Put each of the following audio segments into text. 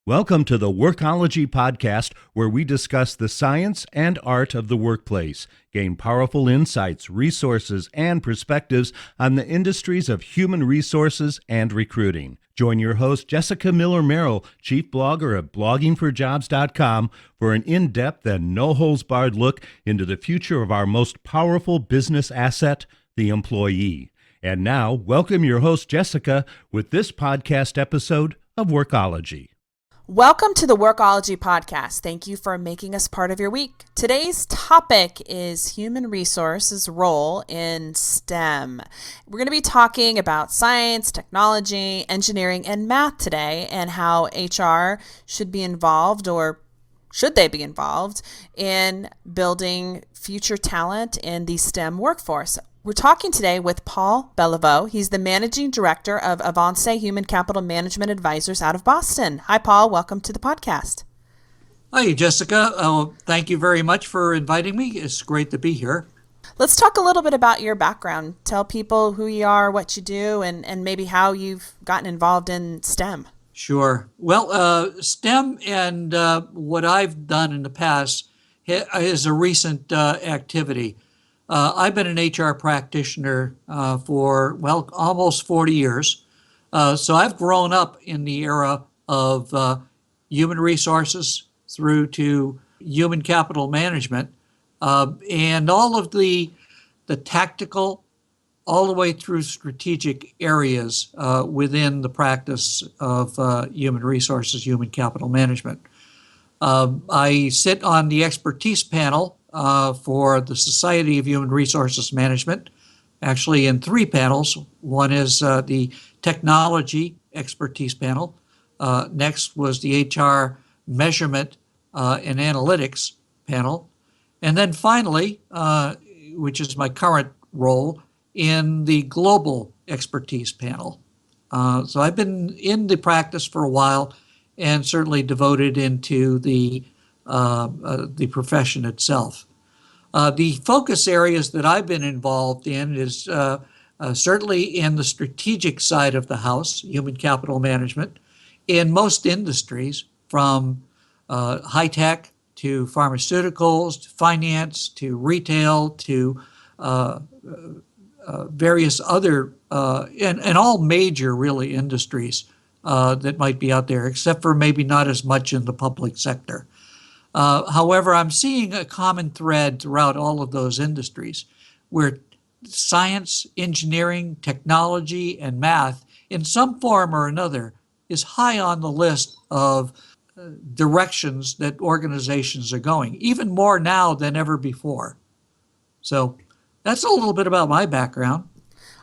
Welcome to the Workology podcast, where we discuss the science and art of the workplace, gain powerful insights, resources, and perspectives on the industries of human resources and recruiting. Join your host, Jessica Miller-Merrill, chief blogger of bloggingforjobs.com, for an in-depth and no-holds-barred look into the future of our most powerful business asset, the employee. And now, welcome your host, Jessica, with this podcast episode of Workology. Welcome to the Workology podcast. Thank you for making us part of your week. Today's topic is human resources role in STEM. We're going to be talking about science, technology, engineering, and math today, and how HR should be involved, or should they be involved, in building future talent in the STEM workforce. We're talking today with Paul Beliveau. He's the Managing Director of Avance Human Capital Management Advisors out of Boston. Hi, Paul. Welcome to the podcast. Hi, Jessica. Thank you very much for inviting me. It's great to be here. Let's talk a little bit about your background. Tell people who you are, what you do, and maybe how you've gotten involved in STEM. Sure. Well, STEM and what I've done in the past is a recent activity. I've been an HR practitioner for, almost 40 years. So I've grown up in the era of human resources through to human capital management, and all of the tactical, all the way through strategic areas within the practice of human resources, human capital management. I sit on the expertise panel for the Society of Human Resources Management, actually in 3 panels. One is the technology expertise panel. Next was the HR measurement and analytics panel. And then finally, which is my current role, in the global expertise panel. So I've been in the practice for a while and certainly devoted into the profession itself. The focus areas that I've been involved in is certainly in the strategic side of the house, human capital management, in most industries, from high tech to pharmaceuticals, to finance, to retail, to various other, and all major, really, industries that might be out there, except for maybe not as much in the public sector. However, I'm seeing a common thread throughout all of those industries where science, engineering, technology, and math, in some form or another, is high on the list of directions that organizations are going, even more now than ever before. So that's a little bit about my background.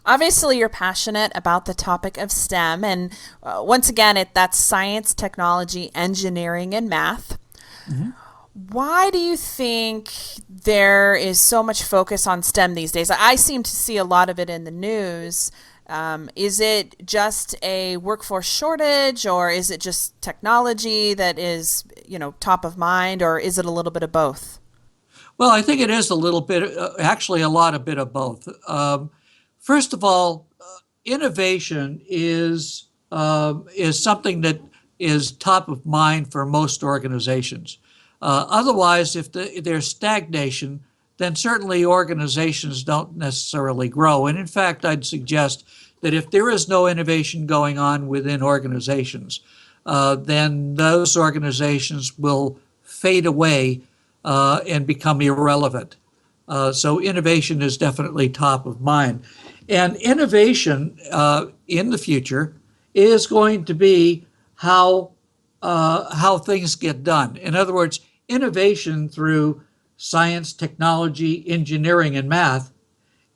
Obviously, you're passionate about the topic of STEM, and once again, that's science, technology, engineering, and math. Mm-hmm. Why do you think there is so much focus on STEM these days? I seem to see a lot of it in the news. Is it just a workforce shortage, or is it just technology that is, top of mind, or is it a little bit of both? Well, I think it is a little bit, actually a bit of both. First of all, innovation is something that is top of mind for most organizations. Otherwise, if there's stagnation, then certainly organizations don't necessarily grow. And in fact, I'd suggest that if there is no innovation going on within organizations, then those organizations will fade away and become irrelevant. So innovation is definitely top of mind. And innovation in the future is going to be how things get done. In other words, innovation through science, technology, engineering, and math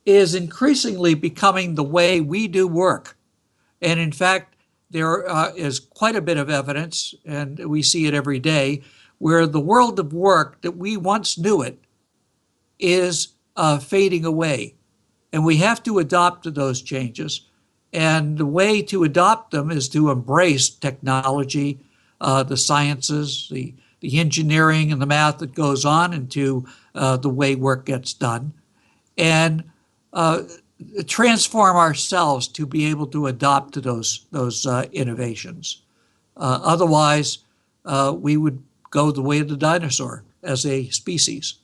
is increasingly becoming the way we do work. And in fact, there is quite a bit of evidence, and we see it every day, where the world of work that we once knew it is fading away. And we have to adopt to those changes. And the way to adopt them is to embrace technology, the sciences, the engineering and the math that goes on into the way work gets done, and transform ourselves to be able to adopt to those innovations. Otherwise, we would go the way of the dinosaur as a species,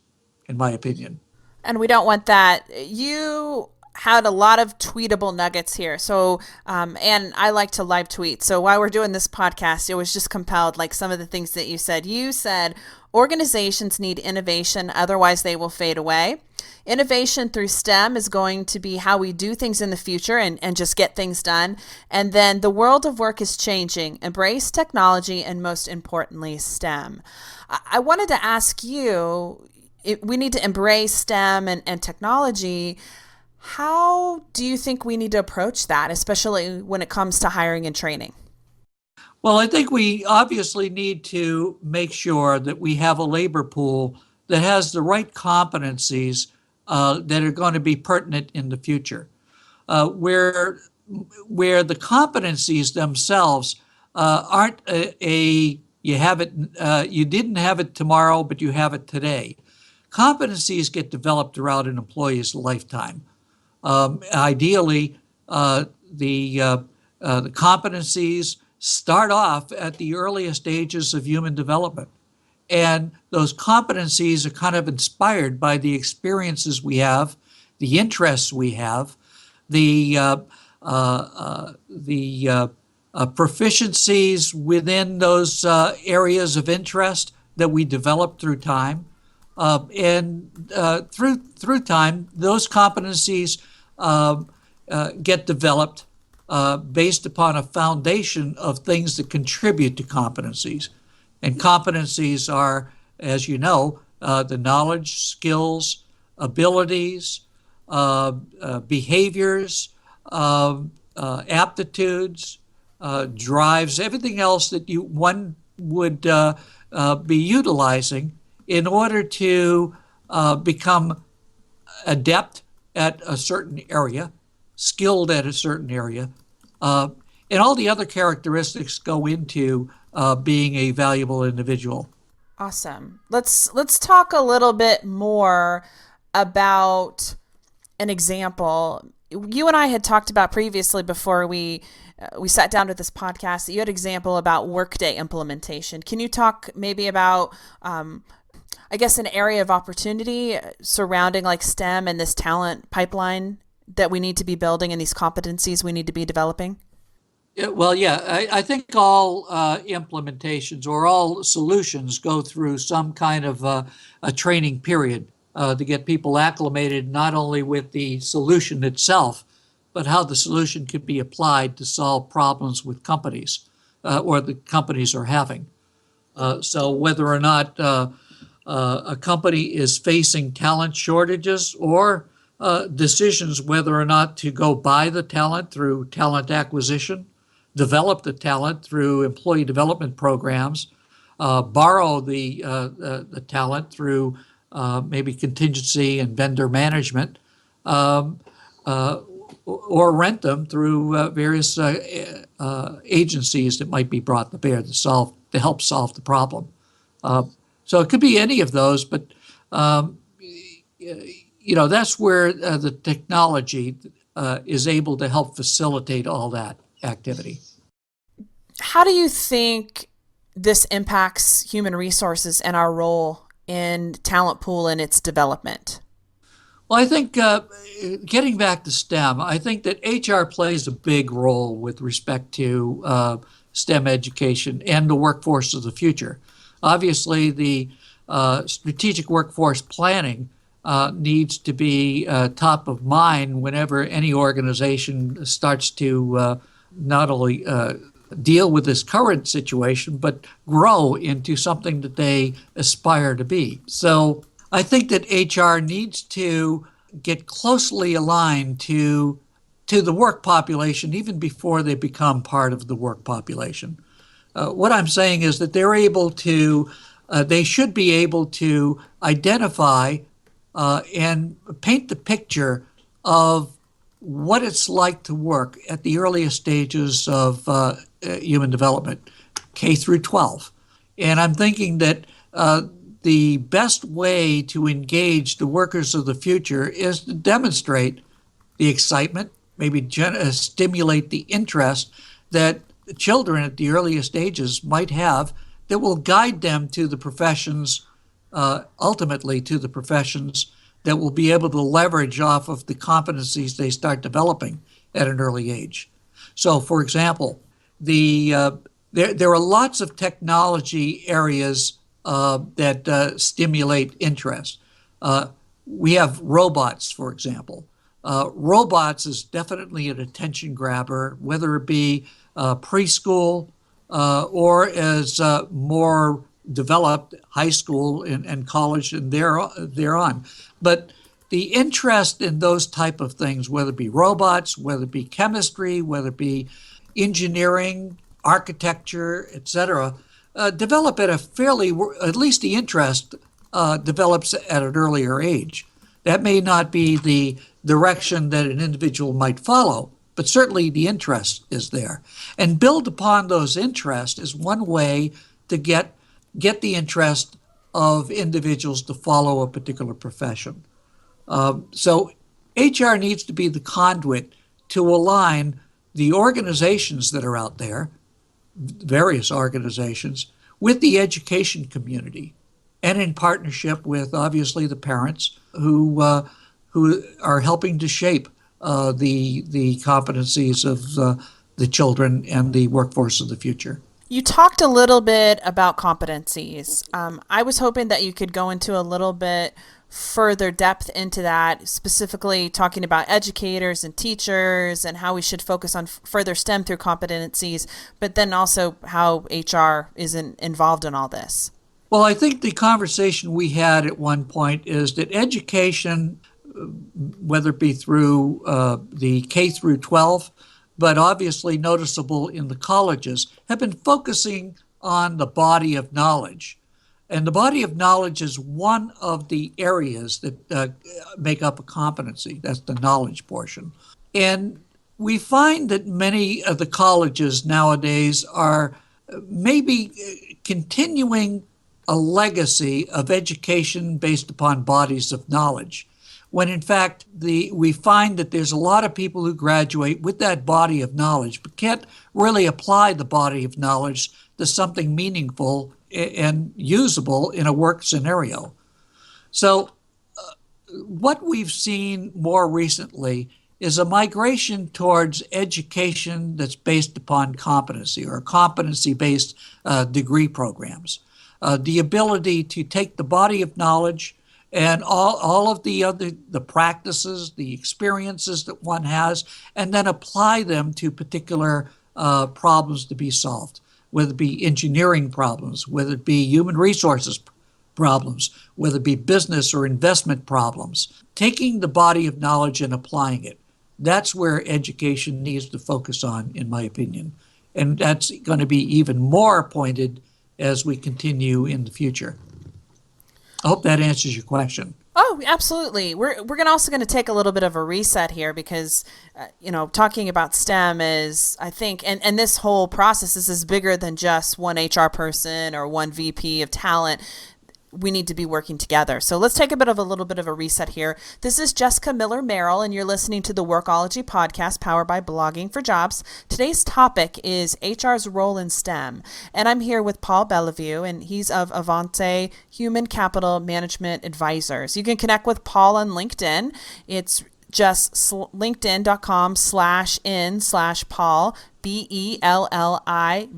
in my opinion. And we don't want that. You had a lot of tweetable nuggets here. So, and I like to live tweet. So while we're doing this podcast, it was just compelled, like some of the things that you said. You said organizations need innovation, otherwise they will fade away. Innovation through STEM is going to be how we do things in the future and just get things done. And then the world of work is changing. Embrace technology and most importantly, STEM. I wanted to ask you, we need to embrace STEM and technology. How do you think we need to approach that, especially when it comes to hiring and training? Well, I think we obviously need to make sure that we have a labor pool that has the right competencies that are going to be pertinent in the future, where the competencies themselves aren't you didn't have it tomorrow, but you have it today. Competencies get developed throughout an employee's lifetime. Ideally, the competencies start off at the earliest stages of human development. And those competencies are kind of inspired by the experiences we have, the interests we have, the proficiencies within those areas of interest that we develop through time. Through time, those competencies get developed based upon a foundation of things that contribute to competencies. And competencies are, as you know, the knowledge, skills, abilities, behaviors, aptitudes, drives, everything else that one would be utilizing in order to become adept at a certain area, skilled at a certain area, and all the other characteristics go into being a valuable individual. Awesome. Let's talk a little bit more about an example. You and I had talked about previously before we sat down to this podcast that you had an example about Workday implementation. Can you talk maybe about I guess an area of opportunity surrounding like STEM and this talent pipeline that we need to be building and these competencies we need to be developing? I think all implementations or all solutions go through some kind of a training period to get people acclimated not only with the solution itself, but how the solution could be applied to solve problems with companies or the companies are having. So whether or not a company is facing talent shortages or decisions whether or not to go buy the talent through talent acquisition, develop the talent through employee development programs, borrow the talent through maybe contingency and vendor management, or rent them through various agencies that might be brought to bear to help solve the problem. So it could be any of those, but that's where the technology is able to help facilitate all that activity. How do you think this impacts human resources and our role in talent pool and its development? Well, I think getting back to STEM, I think that HR plays a big role with respect to STEM education and the workforce of the future. Obviously, the strategic workforce planning needs to be top of mind whenever any organization starts to not only deal with this current situation, but grow into something that they aspire to be. So I think that HR needs to get closely aligned to the work population even before they become part of the work population. What I'm saying is that they should be able to identify and paint the picture of what it's like to work at the earliest stages of human development, K through 12. And I'm thinking that the best way to engage the workers of the future is to demonstrate the excitement, maybe stimulate the interest that children at the earliest stages might have that will guide them to the professions, ultimately to the professions that will be able to leverage off of the competencies they start developing at an early age. So, for example, there are lots of technology areas that stimulate interest. We have robots, for example. Robots is definitely an attention grabber, whether it be preschool or as more developed high school and college and thereon. But the interest in those type of things, whether it be robots, whether it be chemistry, whether it be engineering, architecture, etc., develop at a at least the interest develops at an earlier age. That may not be the direction that an individual might follow, but certainly the interest is there. And build upon those interests is one way to get the interest of individuals to follow a particular profession. So HR needs to be the conduit to align the organizations that are out there, various organizations, with the education community, and in partnership with, obviously, the parents who are helping to shape the competencies of the children and the workforce of the future. You talked a little bit about competencies. I was hoping that you could go into a little bit further depth into that, specifically talking about educators and teachers and how we should focus on further STEM through competencies, but then also how HR is involved in all this. Well, I think the conversation we had at one point is that education, whether it be through the K through 12, but obviously noticeable in the colleges, have been focusing on the body of knowledge. And the body of knowledge is one of the areas that make up a competency. That's the knowledge portion. And we find that many of the colleges nowadays are maybe continuing a legacy of education based upon bodies of knowledge, when in fact we find that there's a lot of people who graduate with that body of knowledge but can't really apply the body of knowledge to something meaningful and usable in a work scenario. So what we've seen more recently is a migration towards education that's based upon competency or competency-based degree programs. The ability to take the body of knowledge and all of the practices, the experiences that one has, and then apply them to particular problems to be solved, whether it be engineering problems, whether it be human resources problems, whether it be business or investment problems. Taking the body of knowledge and applying it, that's where education needs to focus on, in my opinion. And that's going to be even more pointed as we continue in the future. I hope that answers your question. Oh, absolutely. We're also going to take a little bit of a reset here because, talking about STEM is, I think, and this whole process is bigger than just one HR person or one VP of talent. We need to be working together. So let's take a little bit of a reset here. This is Jessica Miller-Merrill, and you're listening to the Workology podcast powered by Blogging for Jobs. Today's topic is HR's role in STEM, and I'm here with Paul Bellevue, and he's of Avante Human Capital Management Advisors. You can connect with Paul on LinkedIn. It's just linkedin.com/in/Paul, BELLIVEAU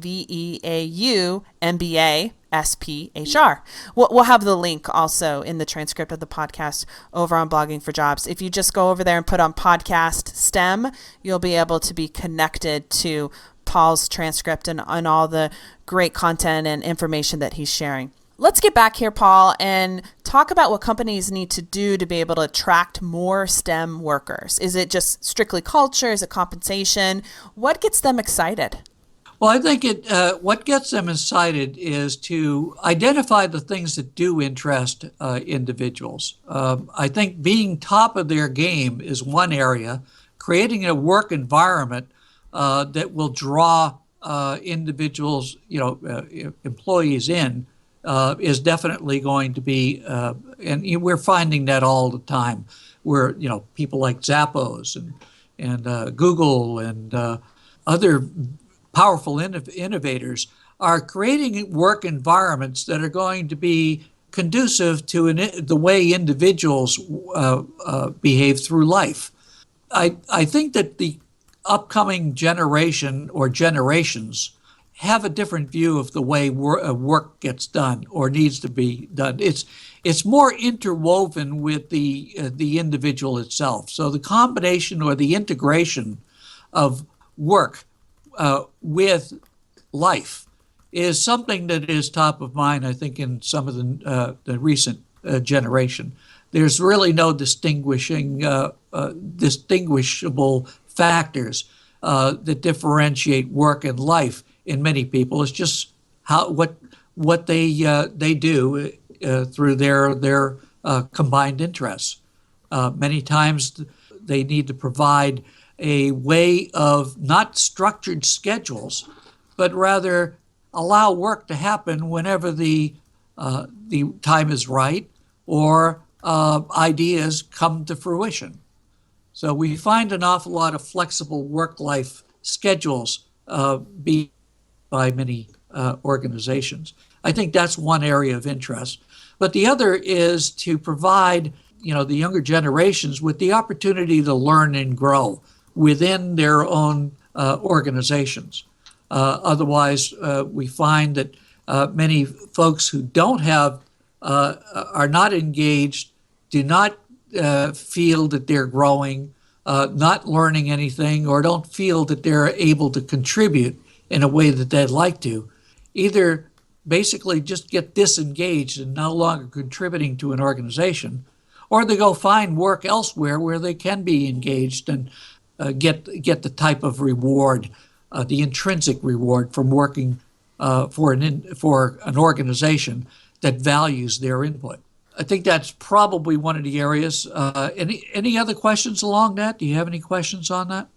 MBA SPHR. We'll have the link also in the transcript of the podcast over on Blogging for Jobs. If you just go over there and put on podcast STEM, you'll be able to be connected to Paul's transcript and all the great content and information that he's sharing. Let's get back here, Paul, and talk about what companies need to do to be able to attract more STEM workers. Is it just strictly culture? Is it compensation? What gets them excited? Well, I think what gets them excited is to identify the things that do interest individuals. I think being top of their game is one area. Creating a work environment that will draw individuals, employees in, is definitely going to be, and we're finding that all the time. Where people like Zappos and Google and other powerful innovators are creating work environments that are going to be conducive to the way individuals behave through life. I think that the upcoming generation or generations have a different view of the way work gets done or needs to be done. It's more interwoven with the individual itself. So the combination or the integration of work with life is something that is top of mind, I think, in some of the recent generation. There's really no distinguishable factors that differentiate work and life in many people. It's just what they do through their combined interests. Many times they need to provide a way of not structured schedules, but rather allow work to happen whenever the time is right or ideas come to fruition. So we find an awful lot of flexible work-life schedules being by many organizations. I think that's one area of interest. But the other is to provide, the younger generations with the opportunity to learn and grow within their own organizations. Otherwise, we find that many folks who don't have, are not engaged, do not feel that they're growing, not learning anything, or don't feel that they're able to contribute in a way that they'd like to, either basically just get disengaged and no longer contributing to an organization, or they go find work elsewhere where they can be engaged and get the type of reward, the intrinsic reward from working for an organization that values their input. I think that's probably one of the areas. Any other questions along that? Do you have any questions on that?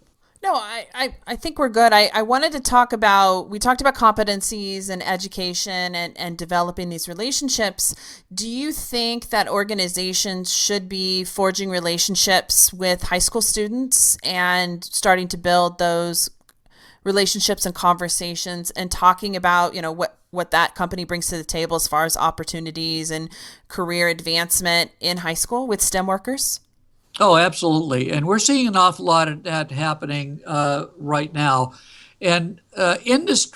No, I think we're good. I wanted to talk about, we talked about competencies and education and developing these relationships. Do you think that organizations should be forging relationships with high school students and starting to build those relationships and conversations and talking about, what that company brings to the table as far as opportunities and career advancement in high school with STEM workers? Oh, absolutely. And we're seeing an awful lot of that happening right now. And business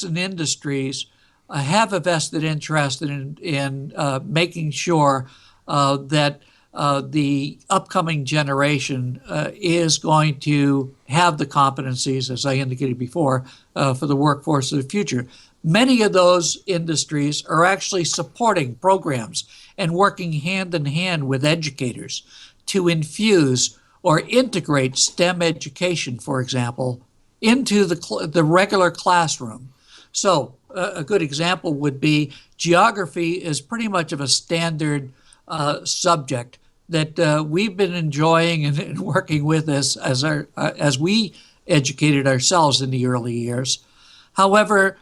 and industries have a vested interest in making sure that the upcoming generation is going to have the competencies, as I indicated before, for the workforce of the future. Many of those industries are actually supporting programs and working hand in hand with educators to infuse or integrate STEM education, for example, into the regular classroom. So a good example would be geography is pretty much of a standard subject that we've been enjoying and working with as we educated ourselves in the early years. However,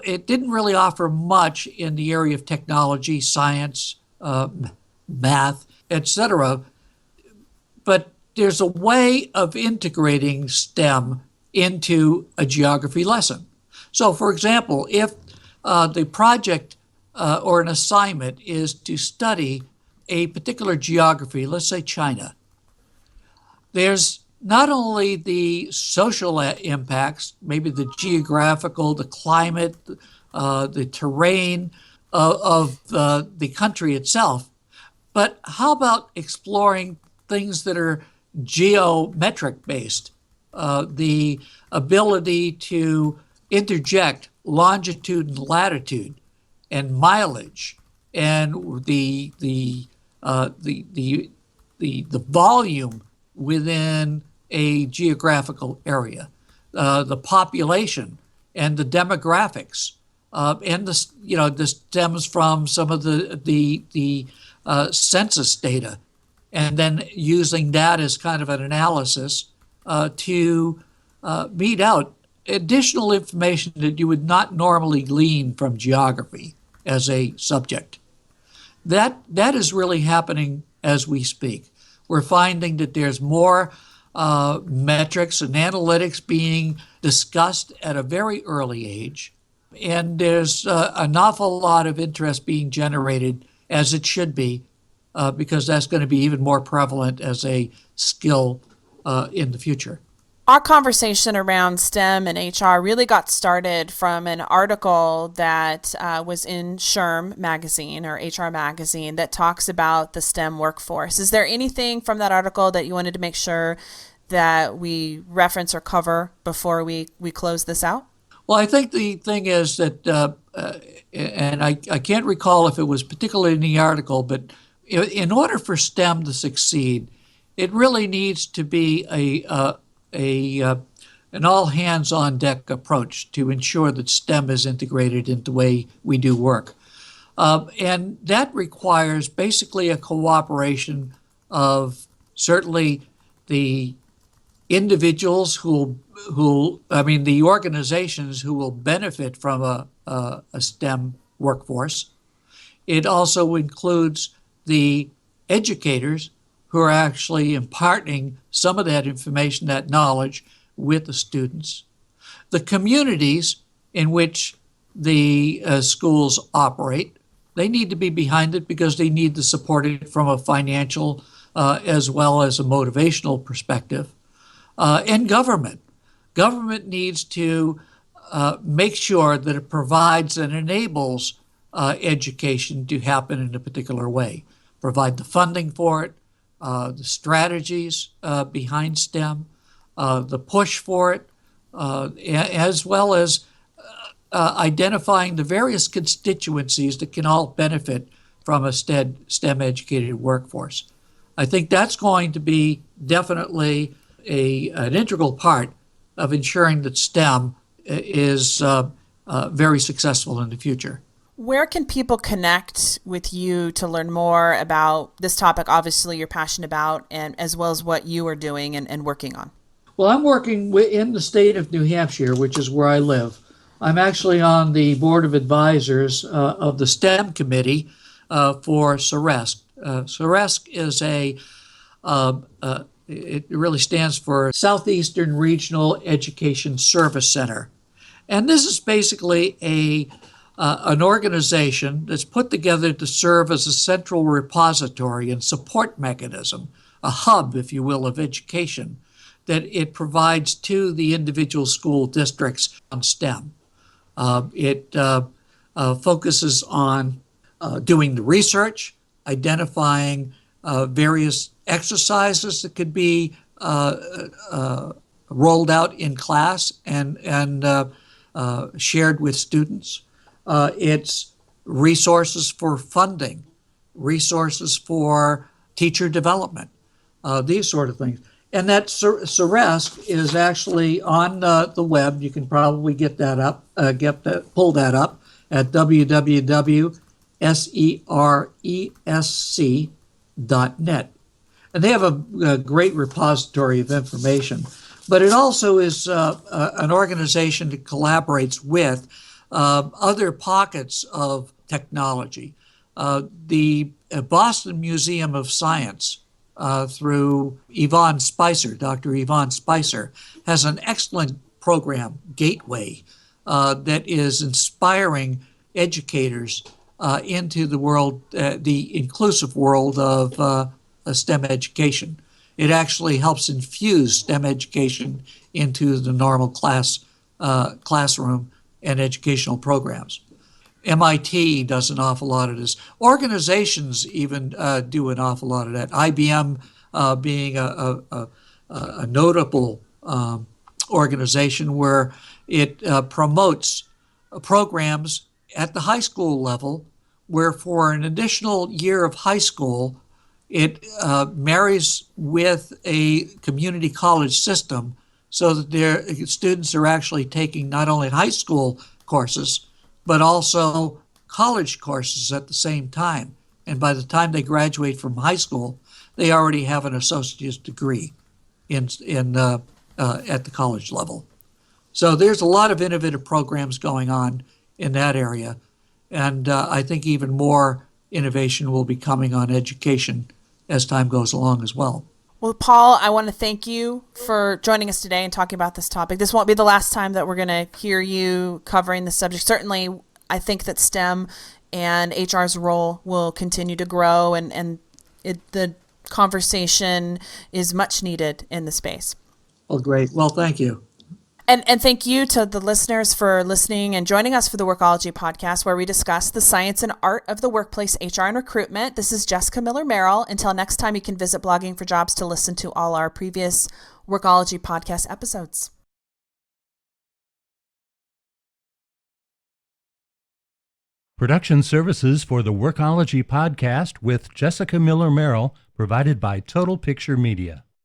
it didn't really offer much in the area of technology, science, math, etc. But there's a way of integrating STEM into a geography lesson. So, for example, if the project or an assignment is to study a particular geography, let's say China, there's not only the social impacts, maybe the geographical, the climate, the terrain of the country itself, but how about exploring things that are geometric based? The ability to interject longitude and latitude and mileage and the volume within a geographical area, the population and the demographics, and this stems from some of the census data, and then using that as kind of an analysis to meet out additional information that you would not normally glean from geography as a subject. That is really happening as we speak. We're finding that there's more metrics and analytics being discussed at a very early age. And there's an awful lot of interest being generated, as it should be, because that's going to be even more prevalent as a skill in the future. Our conversation around STEM and HR really got started from an article that was in SHRM magazine or HR magazine that talks about the STEM workforce. Is there anything from that article that you wanted to make sure that we reference or cover before we close this out? Well, I think the thing is that, and I can't recall if it was particularly in the article, but in order for STEM to succeed, it really needs to be an all hands on deck approach to ensure that STEM is integrated into the way we do work. And that requires basically a cooperation of certainly the individuals the organizations who will benefit from a STEM workforce. It also includes the educators who are actually imparting some of that information, that knowledge with the students. The communities in which the schools operate, they need to be behind it because they need to support it from a financial as well as a motivational perspective. And government. Government needs to make sure that it provides and enables education to happen in a particular way. Provide the funding for it, the strategies behind STEM, the push for it, as well as identifying the various constituencies that can all benefit from a STEM-educated workforce. I think that's going to be definitely an integral part of ensuring that STEM is very successful in the future. Where can people connect with you to learn more about this topic, obviously you're passionate about, and as well as what you are doing and working on? Well, I'm working in the state of New Hampshire, which is where I live. I'm actually on the board of advisors of the STEM committee for SHRM. SHRM is it really stands for Southeastern Regional Education Service Center. And this is basically an organization that's put together to serve as a central repository and support mechanism, a hub, if you will, of education that it provides to the individual school districts on STEM. It focuses on doing the research, identifying various exercises that could be rolled out in class and shared with students. It's resources for funding, resources for teacher development, these sort of things. And that SHRM is actually on the web. You can probably get that up, pull that up at www.sheresc.net. And they have a great repository of information. But it also is an organization that collaborates with other pockets of technology. The Boston Museum of Science, through Yvonne Spicer, Dr. Yvonne Spicer, has an excellent program, Gateway, that is inspiring educators into the world, the inclusive world of STEM education. It actually helps infuse STEM education into the normal classroom and educational programs. MIT does an awful lot of this. Organizations even do an awful lot of that. IBM being a notable organization where it promotes programs at the high school level where for an additional year of high school, it marries with a community college system so that their students are actually taking not only high school courses, but also college courses at the same time. And by the time they graduate from high school, they already have an associate's degree at the college level. So there's a lot of innovative programs going on in that area. And I think even more innovation will be coming on education as time goes along as well. Well, Paul, I want to thank you for joining us today and talking about this topic. This won't be the last time that we're going to hear you covering the subject. Certainly, I think that STEM and HR's role will continue to grow, and the conversation is much needed in the space. Well, great. Well, thank you. And thank you to the listeners for listening and joining us for the Workology podcast, where we discuss the science and art of the workplace, HR, and recruitment. This is Jessica Miller-Merrill. Until next time, you can visit Blogging for Jobs to listen to all our previous Workology podcast episodes. Production services for the Workology podcast with Jessica Miller-Merrill provided by Total Picture Media.